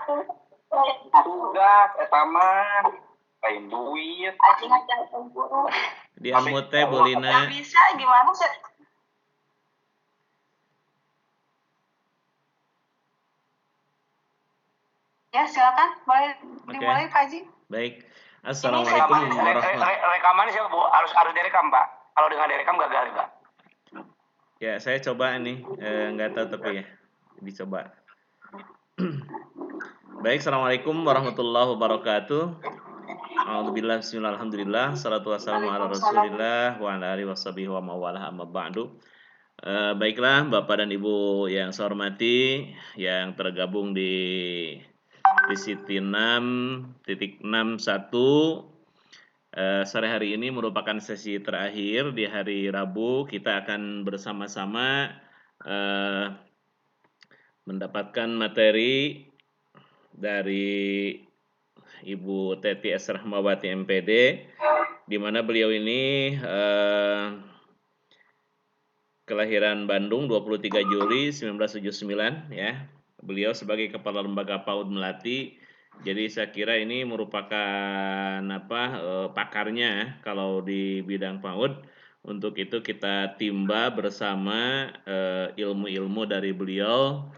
Udah, taman, kain duit. Aji ngajak guru. Dia mute Bu Lina. Bisa gimana sih? Ya silakan, boleh dimulai Pak Haji. Baik. Assalamualaikum warahmatullahi. Rekamannya siapa Bu? Harus direkam Pak. Kalau dengan direkam gagal Pak. Ya saya coba nih, nggak tahu tapi ya dicoba. Baik, assalamualaikum warahmatullahi wabarakatuh. Alhamdulillah, bismillah, alhamdulillah, salatu wassalamu ala rasulillah wa ala alihi washabihi wa mawalah amma ba'du. Baiklah Bapak dan Ibu yang saya hormati, yang tergabung di Siti 6.61. Sore hari ini merupakan sesi terakhir di hari Rabu. Kita akan bersama-sama mendapatkan materi dari Ibu Teti S. Rahmawati MPD, di mana beliau ini kelahiran Bandung 23 Juli 1979 ya. Beliau sebagai Kepala Lembaga PAUD Melati. Jadi saya kira ini merupakan pakarnya kalau di bidang PAUD. Untuk itu kita timba bersama ilmu-ilmu dari beliau.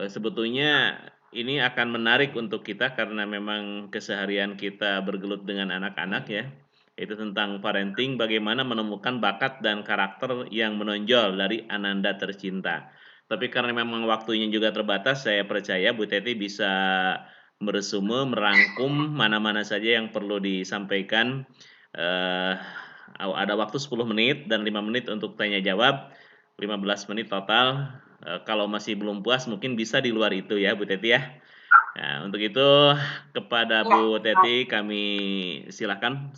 Sebetulnya ini akan menarik untuk kita karena memang keseharian kita bergelut dengan anak-anak ya. Itu tentang parenting, bagaimana menemukan bakat dan karakter yang menonjol dari Ananda tercinta. Tapi karena memang waktunya juga terbatas, saya percaya Bu Teti bisa meresume, merangkum mana-mana saja yang perlu disampaikan. Ada waktu 10 menit dan 5 menit untuk tanya jawab, 15 menit total. Kalau masih belum puas mungkin bisa di luar itu ya Bu Teti ya. Nah, untuk itu kepada Bu Teti kami silakan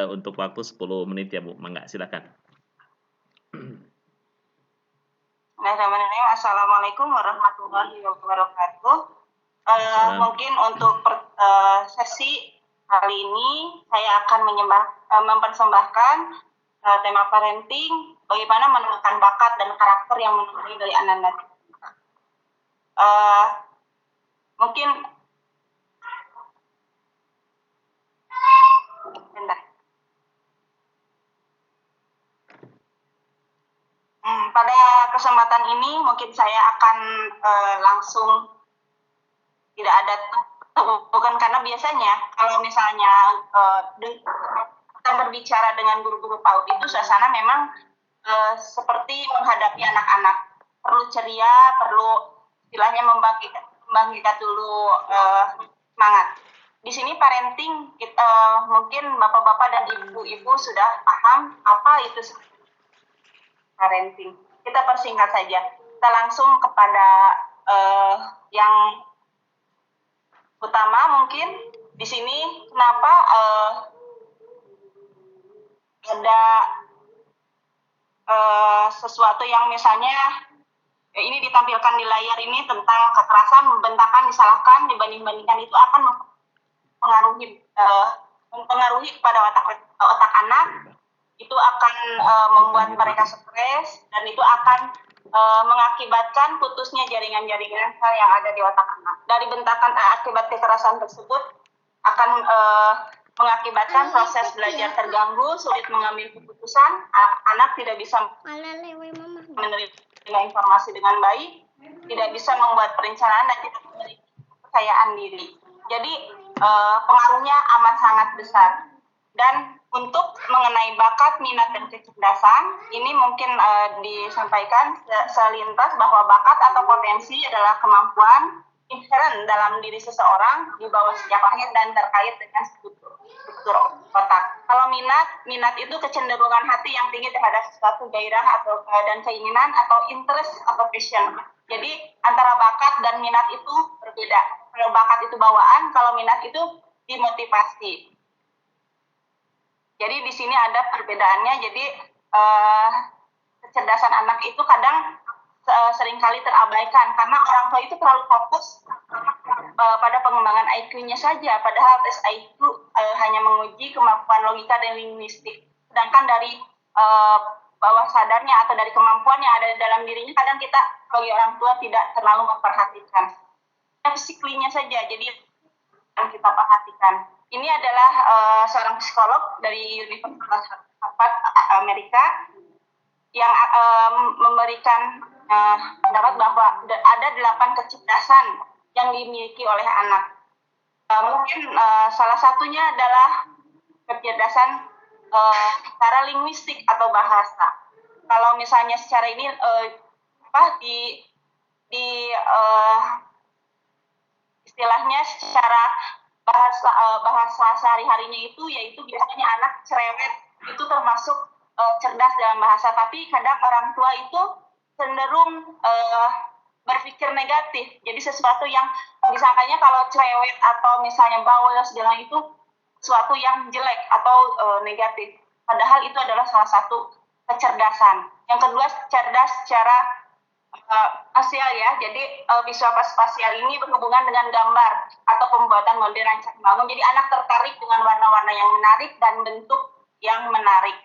untuk waktu 10 menit ya Bu. Mangga silakan. Assalamualaikum warahmatullahi wabarakatuh. Mungkin untuk sesi kali ini saya akan mempersembahkan tema parenting, bagaimana menemukan bakat dan karakter yang menonjol dari anak-anak. Mungkin pada kesempatan ini mungkin saya akan langsung, tidak ada, bukan karena biasanya kalau misalnya kita berbicara dengan guru-guru PAUD itu suasana memang seperti menghadapi anak-anak, perlu ceria, perlu istilahnya membangkitkan dulu semangat. Di sini parenting mungkin bapak-bapak dan ibu-ibu sudah paham apa itu parenting. Kita persingkat saja. Kita langsung kepada yang utama mungkin di sini kenapa ada sesuatu yang misalnya ini ditampilkan di layar ini tentang kekerasan, membentakan, disalahkan, dibanding-bandingkan, itu akan mempengaruhi kepada otak anak. Itu akan membuat mereka stres dan itu akan mengakibatkan putusnya jaringan-jaringan sel yang ada di otak anak. Dari bentakan akibat kekerasan tersebut akan mengakibatkan proses belajar terganggu, sulit mengambil keputusan, anak tidak bisa menerima informasi dengan baik, tidak bisa membuat perencanaan dan tidak memiliki kepercayaan diri. Jadi pengaruhnya amat sangat besar. Dan untuk mengenai bakat, minat, dan kecerdasan, ini mungkin disampaikan selintas bahwa bakat atau potensi adalah kemampuan inherent dalam diri seseorang di bawah sejak lahir dan terkait dengan struktur otak. Kalau minat itu kecenderungan hati yang tinggi terhadap sesuatu, gairah atau dan keinginan atau interest atau passion. Jadi antara bakat dan minat itu berbeda. Kalau bakat itu bawaan, kalau minat itu dimotivasi. Jadi di sini ada perbedaannya. Jadi kecerdasan anak itu kadang seringkali terabaikan karena orang tua itu terlalu fokus pada pengembangan IQ-nya saja, padahal tes IQ hanya menguji kemampuan logika dan linguistik. Sedangkan dari bawah sadarnya atau dari kemampuan yang ada di dalam dirinya kadang kita sebagai orang tua tidak terlalu memperhatikan. physically-nya saja. Jadi yang kita perhatikan. Ini adalah seorang psikolog dari Universitas Harvard Amerika yang memberikan pendapat bahwa ada 8 kecerdasan yang dimiliki oleh anak. Mungkin salah satunya adalah kecerdasan secara linguistik atau bahasa. Kalau misalnya secara ini istilahnya secara bahasa sehari-harinya itu yaitu biasanya anak cerewet itu termasuk cerdas dalam bahasa, tapi kadang orang tua itu cenderung berpikir negatif. Jadi sesuatu yang disangkanya kalau cerewet atau misalnya bawel segala itu sesuatu yang jelek atau negatif. Padahal itu adalah salah satu kecerdasan. Yang kedua, cerdas secara spasial ya. Jadi visual spasial ini berhubungan dengan gambar atau pembuatan model rancang bangun. Jadi anak tertarik dengan warna-warna yang menarik dan bentuk yang menarik.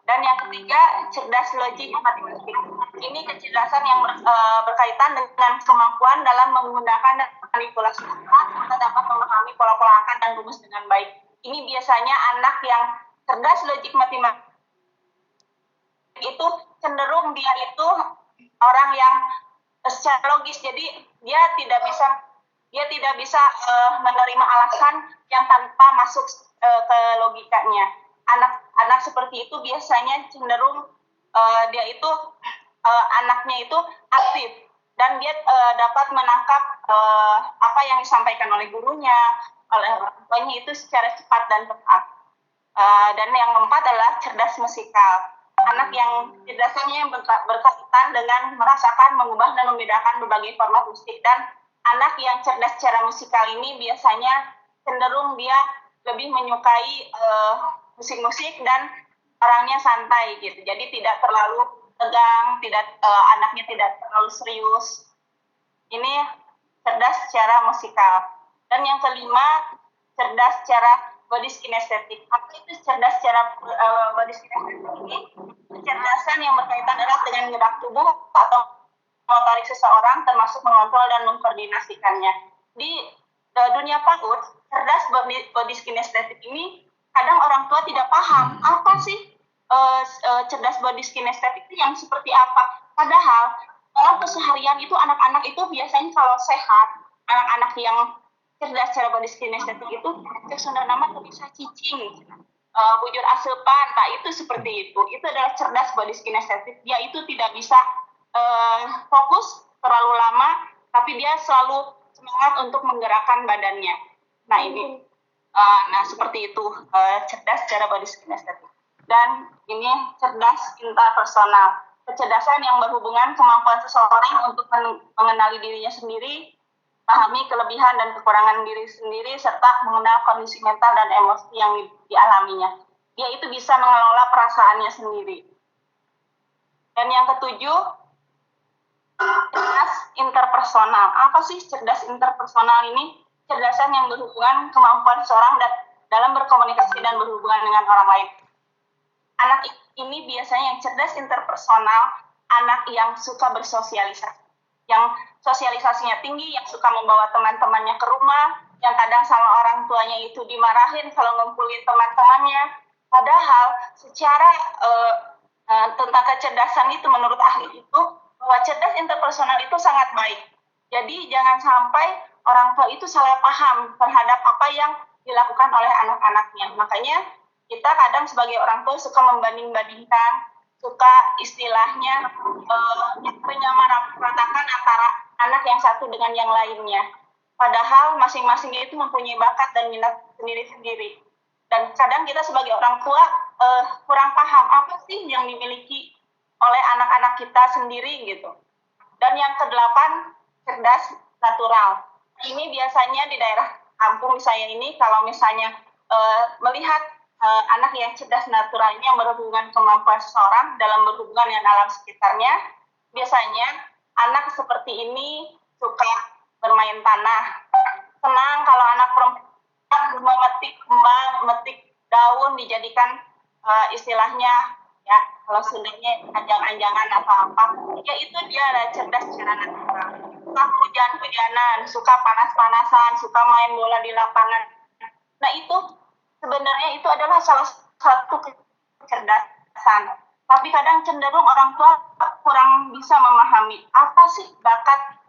Dan yang ketiga, cerdas logik matematik. Ini kecerdasan yang berkaitan dengan kemampuan dalam menggunakan dan manipulasi otak serta dapat memahami pola-pola angka dan rumus dengan baik. Ini biasanya anak yang cerdas logik matematik itu cenderung dia itu orang yang secara logis, jadi dia tidak bisa menerima alasan yang tanpa masuk ke logikanya. Anak seperti itu biasanya cenderung dia itu anaknya itu aktif dan dia dapat menangkap apa yang disampaikan oleh gurunya, oleh orang tuanya itu secara cepat dan tepat. Dan yang keempat adalah cerdas musikal. Anak yang cerdasannya berkaitan dengan merasakan, mengubah, dan membedakan berbagai format musik. Dan anak yang cerdas secara musikal ini biasanya cenderung dia lebih menyukai musik-musik dan orangnya santai gitu. Jadi tidak terlalu tegang, anaknya tidak terlalu serius. Ini cerdas secara musikal. Dan yang kelima, cerdas secara body kinestetik. Apa itu cerdas secara body kinestetik ini? Kecerdasan yang berkaitan erat dengan gerak tubuh atau motorik seseorang, termasuk mengontrol dan mengkoordinasikannya. Di dunia PAUD, cerdas body kinestetik ini kadang orang tua tidak paham apa sih cerdas body kinestetik itu yang seperti apa. Padahal dalam keseharian itu anak-anak itu biasanya kalau sehat, anak-anak yang cerdas secara body kinestetik itu Sunda nama bisa cicing, bujur asupan, nah itu seperti itu adalah cerdas body kinestetik. Dia itu tidak bisa fokus terlalu lama, tapi dia selalu semangat untuk menggerakkan badannya. Nah ini seperti itu cerdas secara body kinestetik. Dan ini cerdas interpersonal, kecerdasan yang berhubungan kemampuan seseorang untuk mengenali dirinya sendiri, pahami kelebihan dan kekurangan diri sendiri, serta mengenal kondisi mental dan emosi yang dialaminya. Dia itu bisa mengelola perasaannya sendiri. Dan yang ketujuh, cerdas interpersonal. Apa sih cerdas interpersonal ini? Kecerdasan yang berhubungan kemampuan seseorang dalam berkomunikasi dan berhubungan dengan orang lain. Anak ini biasanya yang cerdas interpersonal, anak yang suka bersosialisasi, yang sosialisasinya tinggi, yang suka membawa teman-temannya ke rumah, yang kadang sama orang tuanya itu dimarahin kalau ngumpulin teman-temannya. Padahal secara tentang kecerdasan itu menurut ahli itu, bahwa cerdas interpersonal itu sangat baik. Jadi jangan sampai orang tua itu salah paham terhadap apa yang dilakukan oleh anak-anaknya. Makanya kita kadang sebagai orang tua suka membanding-bandingkan, suka istilahnya menyamaratakan antara anak yang satu dengan yang lainnya. Padahal masing-masingnya itu mempunyai bakat dan minat sendiri-sendiri. Dan kadang kita sebagai orang tua kurang paham apa sih yang dimiliki oleh anak-anak kita sendiri gitu. Dan yang kedelapan, cerdas natural. Ini biasanya di daerah kampung saya ini kalau misalnya melihat anak yang cerdas natural ini yang berhubungan kemampuan seseorang dalam berhubungan dengan alam sekitarnya, biasanya anak seperti ini suka bermain tanah. Senang kalau anak perempuan memetik kembang, memetik daun dijadikan istilahnya ya kalau sundanya anjang-anjangan atau apa, ya itu dia lah cerdas secara natural. Suka hujan-hujanan, suka panas-panasan, suka main bola di lapangan. Nah itu sebenarnya itu adalah salah satu kecerdasan. Tapi kadang cenderung orang tua kurang bisa memahami apa sih bakat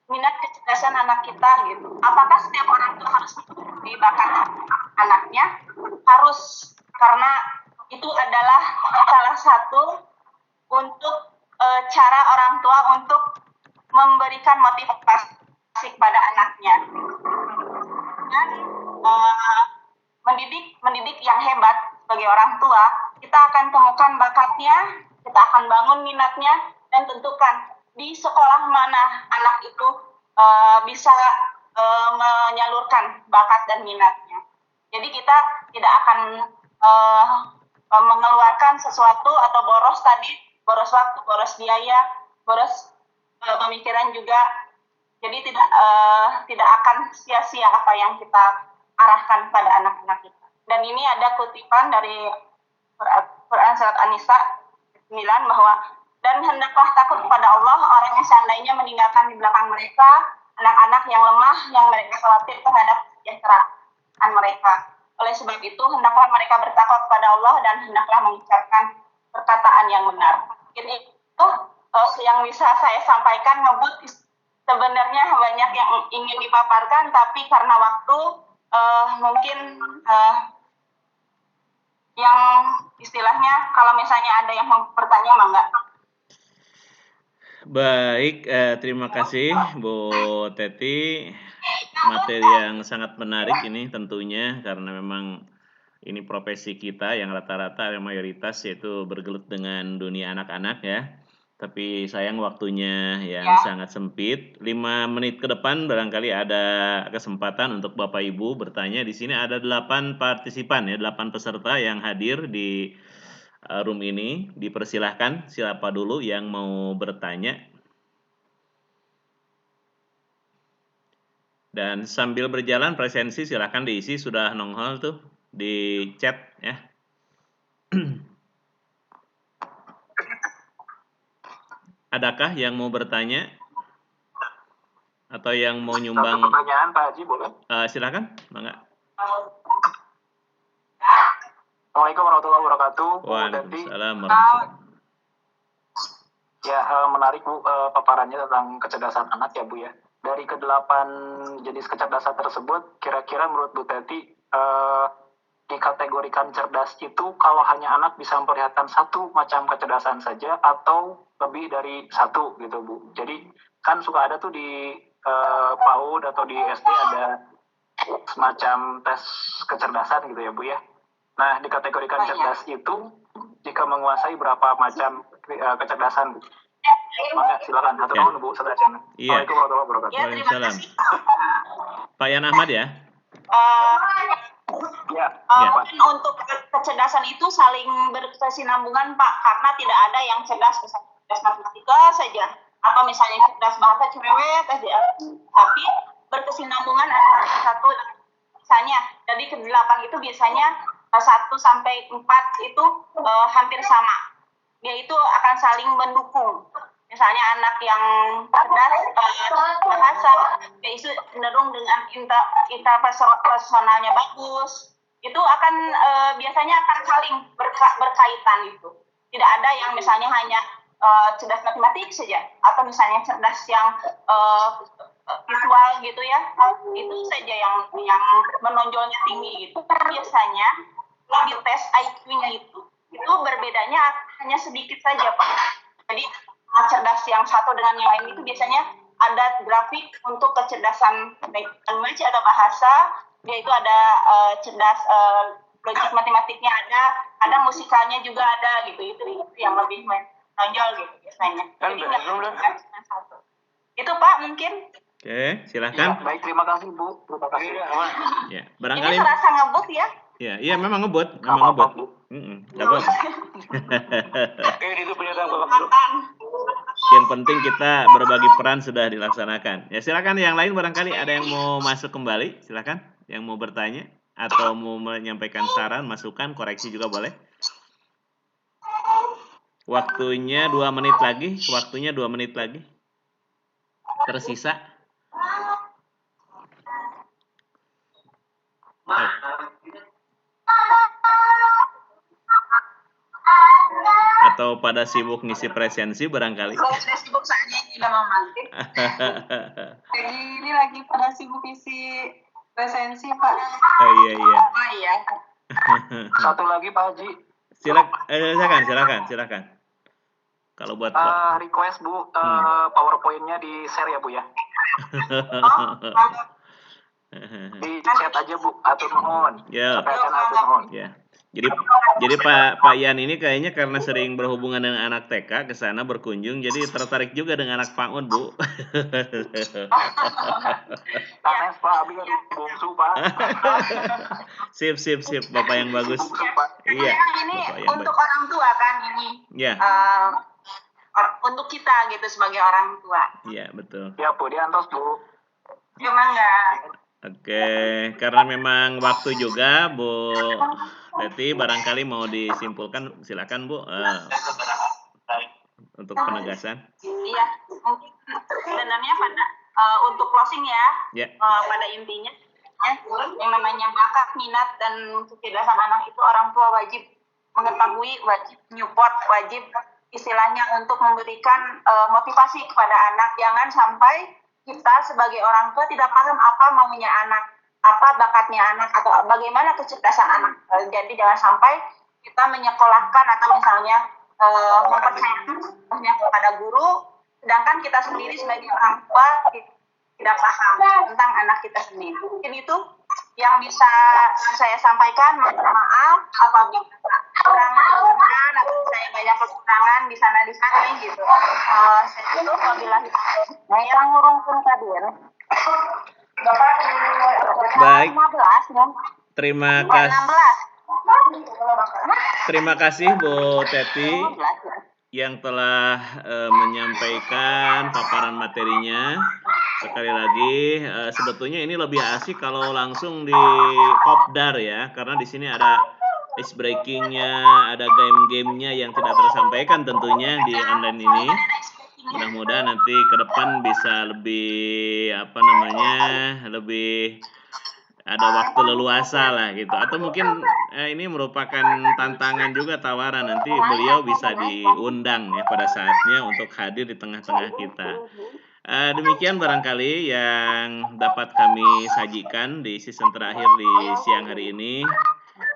minat kecerdasan anak kita gitu. Apakah setiap orang tua harus mengikuti bakat anaknya? Harus, karena itu adalah salah satu untuk cara orang tua untuk memberikan motivasi kepada anaknya. Dan mendidik yang hebat sebagai orang tua, kita akan temukan bakatnya, kita akan bangun minatnya, dan tentukan di sekolah mana anak itu bisa menyalurkan bakat dan minatnya. Jadi kita tidak akan mengeluarkan sesuatu atau boros waktu, boros biaya, boros pemikiran juga. Jadi tidak akan sia-sia apa yang kita arahkan pada anak-anak kita. Dan ini ada kutipan dari Quran surat An-Nisa 9 bahwa dan hendaklah takut kepada Allah orang yang seandainya meninggalkan di belakang mereka anak-anak yang lemah yang mereka khawatir terhadap kesejahteraan mereka. Oleh sebab itu hendaklah mereka bertakwa kepada Allah dan hendaklah mengucapkan perkataan yang benar. Ini itu yang bisa saya sampaikan. Ngebut sebenarnya banyak yang ingin dipaparkan, tapi karena waktu mungkin yang istilahnya kalau misalnya ada yang mau bertanya mangga. Baik, terima kasih Bu Teti. Materi yang sangat menarik ini tentunya karena memang ini profesi kita yang rata-rata yang mayoritas yaitu bergelut dengan dunia anak-anak ya. Tapi sayang waktunya yang sangat sempit. 5 menit ke depan barangkali ada kesempatan untuk Bapak Ibu bertanya. Di sini ada 8 partisipan ya, 8 peserta yang hadir di room ini. Dipersilahkan siapa dulu yang mau bertanya. Dan sambil berjalan presensi silahkan diisi, sudah nongol tuh di chat ya. Adakah yang mau bertanya atau yang mau nyumbang? Satu pertanyaan Pak Haji boleh? Silakan, Bangga. Assalamualaikum warahmatullahi wabarakatuh. Waalaikumsalam warahmatullahi. Ya, menarik Bu paparannya tentang kecerdasan anak ya Bu ya. Dari ke-8 jenis kecerdasan tersebut, kira-kira menurut Bu Teti dikategorikan cerdas itu kalau hanya anak bisa memperlihatkan satu macam kecerdasan saja atau lebih dari satu gitu Bu. Jadi kan suka ada tuh di PAUD atau di SD ada semacam tes kecerdasan gitu ya Bu ya. Nah, dikategorikan cerdas itu jika menguasai berapa macam kecerdasan Bu. Maka silakan satu tahun Bu setelah channel. Iya. Assalamualaikum warahmatullahi wabarakatuh. Ya, terima kasih. Pak Yan Ahmad ya. Mungkin untuk kecerdasan itu saling berkesinambungan Pak, karena tidak ada yang cerdas matematika saja atau misalnya cerdas bahasa cewek saja, tapi berkesinambungan antara satu dan misalnya dari ke-8 itu biasanya 1 sampai 4 itu hampir sama. Dia itu akan saling mendukung. Misalnya anak yang cerdas bahasa, ya itu cenderung dengan interpersonalnya bagus, itu akan biasanya akan saling berkaitan itu. Tidak ada yang misalnya hanya cerdas matematik saja, atau misalnya cerdas yang visual gitu ya, itu saja yang menonjolnya tinggi gitu. Biasanya kalau di tes IQ-nya itu berbedanya hanya sedikit saja Pak. Jadi cerdas yang satu dengan yang lain itu biasanya ada grafik untuk kecerdasan language atau bahasa, dia itu ada cerdas logik matematiknya ada musikalnya juga ada gitu, itu yang lebih menonjol gitu biasanya. Jadi nggak cuma satu. Itu Pak mungkin. Oke, silakan. Ya, baik, terima kasih Bu. Terima kasih. Ya, barangkali. Ini serasa ngebut ya? Iya memang ngebut, Ngebut. Itu pernyataan Bapak. Yang penting kita berbagi peran sudah dilaksanakan. Ya silakan yang lain barangkali ada yang mau masuk kembali, silakan. Yang mau bertanya atau mau menyampaikan saran, masukan, koreksi juga boleh. Waktunya 2 menit lagi. Waktunya 2 menit lagi. Tersisa. Atau pada sibuk ngisi presensi barangkali. Saya sudah sibuk saatnya tidak memantik. Jadi ini lagi pada sibuk isi presensi, Pak. Oh iya. Oh iya. Satu lagi Pak Haji. Silakan. Kalau buat Request Bu, PowerPoint-nya di share ya Bu ya. Di chat aja Bu, atur nuhun. Ya. Sampaikan atur nuhun. Ya. Jadi Pak Yan ini kayaknya karena sering berhubungan dengan anak TK ke sana berkunjung, jadi tertarik juga dengan anak PAUD, Bu. Tanes Pak, abi kan bungsu Pak. Sip, Bapak yang bagus. Iya. Ini Bapak yang untuk baik. orang tua kan ini. Ya. Untuk kita gitu sebagai orang tua. Iya, betul. Ya Bu, diantos Bu. Cuma enggak. Oke, karena memang waktu juga, Bu Teti, barangkali mau disimpulkan, silakan Bu, untuk penegasan. Iya, mungkin sebenarnya pada untuk closing ya, pada intinya, yang namanya bakat, minat, dan kecerdasan anak itu orang tua wajib mengetahui, wajib support, wajib istilahnya untuk memberikan motivasi kepada anak. Jangan sampai kita sebagai orang tua tidak paham apa maunya anak, apa bakatnya anak, atau bagaimana kecerdasan anak. Jadi jangan sampai kita menyekolahkan atau misalnya mempercayakan kepada guru, sedangkan kita sendiri sebagai orang tua tidak paham tentang anak kita sendiri. Mungkin itu yang bisa saya sampaikan. Mohon maaf apabila kurang berkenan atau saya banyak kekurangan di sana gitu. Saya tutup wabillahi taufiq. Saya ngurung pun kadir. Baik. 15 kan? Terima kasih Bu Teti yang telah menyampaikan paparan materinya. Sekali lagi, sebetulnya ini lebih asik kalau langsung di kopdar ya, karena di sini ada ice breaking-nya, ada game-gamenya yang tidak tersampaikan tentunya di online ini. Mudah-mudahan nanti ke depan bisa lebih lebih ada waktu leluasa lah gitu, atau mungkin ini merupakan tantangan juga, tawaran, nanti beliau bisa diundang ya pada saatnya untuk hadir di tengah-tengah kita. Demikian barangkali yang dapat kami sajikan di season terakhir di siang hari ini.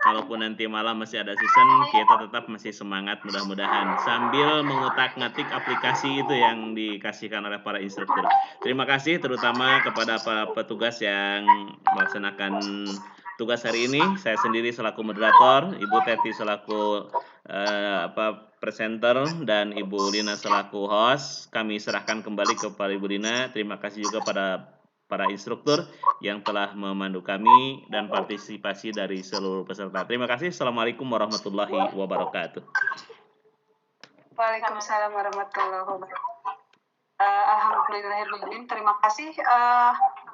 Kalaupun nanti malam masih ada season, kita tetap masih semangat mudah-mudahan sambil mengutak-ngatik aplikasi itu yang dikasihkan oleh para instruktur. Terima kasih terutama kepada para petugas yang melaksanakan tugas hari ini. Saya sendiri selaku moderator, Ibu Teti selaku presenter, dan Ibu Lina selaku host. Kami serahkan kembali kepada Ibu Lina. Terima kasih juga pada para instruktur yang telah memandu kami dan partisipasi dari seluruh peserta. Terima kasih. Assalamualaikum warahmatullahi wabarakatuh. Waalaikumsalam warahmatullahi wabarakatuh. Alhamdulillahirrahmanirrahim. Terima kasih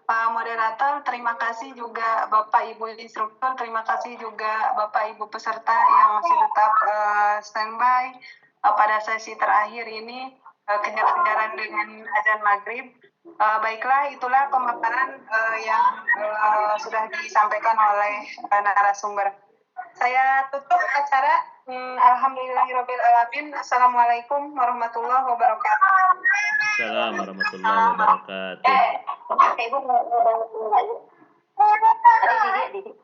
Pak Moderator, terima kasih juga Bapak Ibu instruktur, terima kasih juga Bapak Ibu peserta yang masih tetap standby pada sesi terakhir ini, kejar-kejaran dengan azan maghrib. Baiklah, itulah pemaparan yang sudah disampaikan oleh narasumber. Saya tutup acara. Alhamdulillahirrahmanirrahim. Assalamualaikum warahmatullahi wabarakatuh. Assalamualaikum warahmatullahi wabarakatuh. Ibu mau lagi. Adik.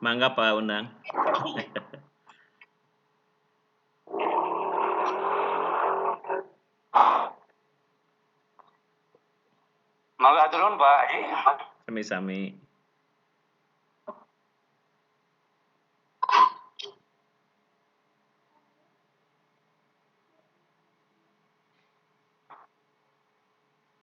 Mangga Pak Undang. Mangga turun Pak. Sami-sami.